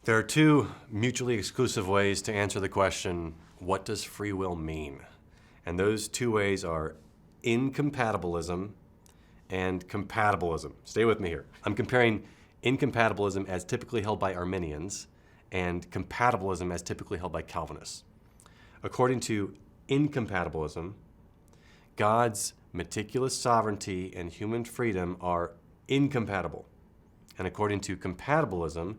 There are two mutually exclusive ways to answer the question, what does free will mean? And those two ways are incompatibilism and compatibilism. Stay with me here. I'm comparing incompatibilism as typically held by Arminians and compatibilism as typically held by Calvinists. According to incompatibilism, God's meticulous sovereignty and human freedom are incompatible. And according to compatibilism,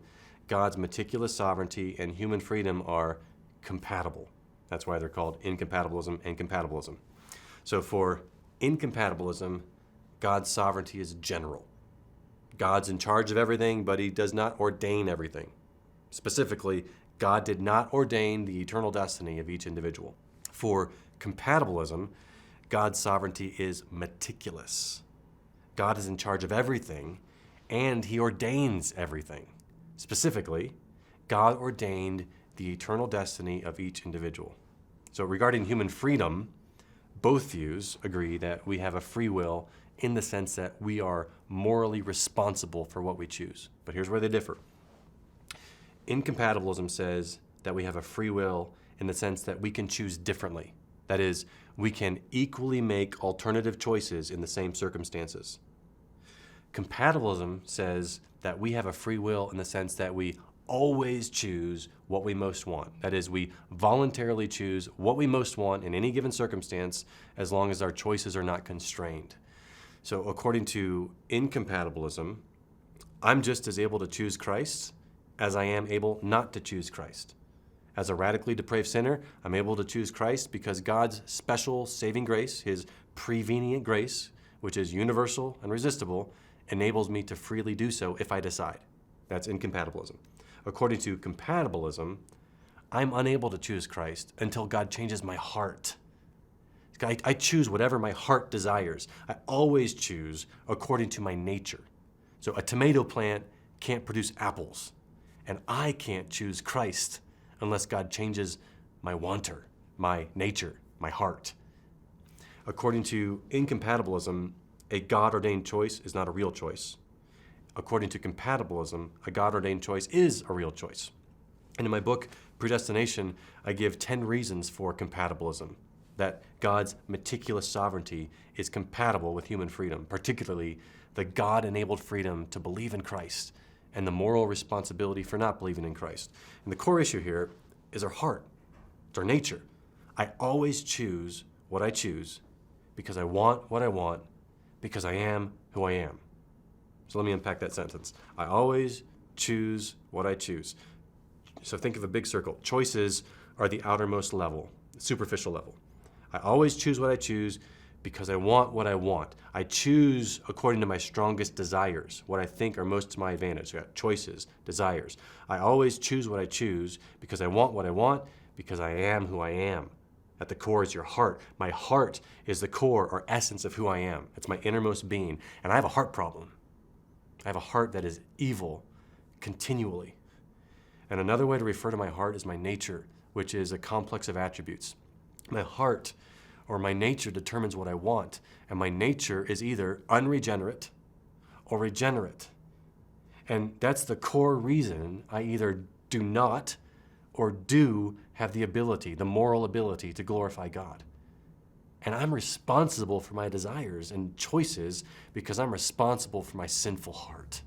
God's meticulous sovereignty and human freedom are compatible. That's why they're called incompatibilism and compatibilism. So for incompatibilism, God's sovereignty is general. God's in charge of everything, but he does not ordain everything. Specifically, God did not ordain the eternal destiny of each individual. For compatibilism, God's sovereignty is meticulous. God is in charge of everything, and he ordains everything. Specifically, God ordained the eternal destiny of each individual. So regarding human freedom, both views agree that we have a free will in the sense that we are morally responsible for what we choose. But here's where they differ. Incompatibilism says that we have a free will in the sense that we can choose differently. That is, we can equally make alternative choices in the same circumstances. Compatibilism says that we have a free will in the sense that we always choose what we most want. That is, we voluntarily choose what we most want in any given circumstance as long as our choices are not constrained. So according to incompatibilism, I'm just as able to choose Christ as I am able not to choose Christ. As a radically depraved sinner, I'm able to choose Christ because God's special saving grace, his prevenient grace, which is universal and resistible, enables me to freely do so if I decide. That's incompatibilism. According to compatibilism, I'm unable to choose Christ until God changes my heart. I choose whatever my heart desires. I always choose according to my nature. So a tomato plant can't produce apples, and I can't choose Christ unless God changes my wanter, my nature, my heart. According to incompatibilism, a God-ordained choice is not a real choice. According to compatibilism, a God-ordained choice is a real choice. And in my book, Predestination, I give 10 reasons for compatibilism, that God's meticulous sovereignty is compatible with human freedom, particularly the God-enabled freedom to believe in Christ and the moral responsibility for not believing in Christ. And the core issue here is our heart. It's our nature. I always choose what I choose because I want what I want, because I am who I am. So let me unpack that sentence. I always choose what I choose. So think of a big circle. Choices are the outermost level, the superficial level. I always choose what I choose because I want what I want. I choose according to my strongest desires, what I think are most to my advantage. So I got choices, desires. I always choose what I choose because I want what I want, because I am who I am. At the core is your heart. My heart is the core or essence of who I am. It's my innermost being. And I have a heart problem. I have a heart that is evil continually. And another way to refer to my heart is my nature, which is a complex of attributes. My heart or my nature determines what I want, and my nature is either unregenerate or regenerate. And that's the core reason I either do not or do have the ability, the moral ability to glorify God. And I'm responsible for my desires and choices because I'm responsible for my sinful heart.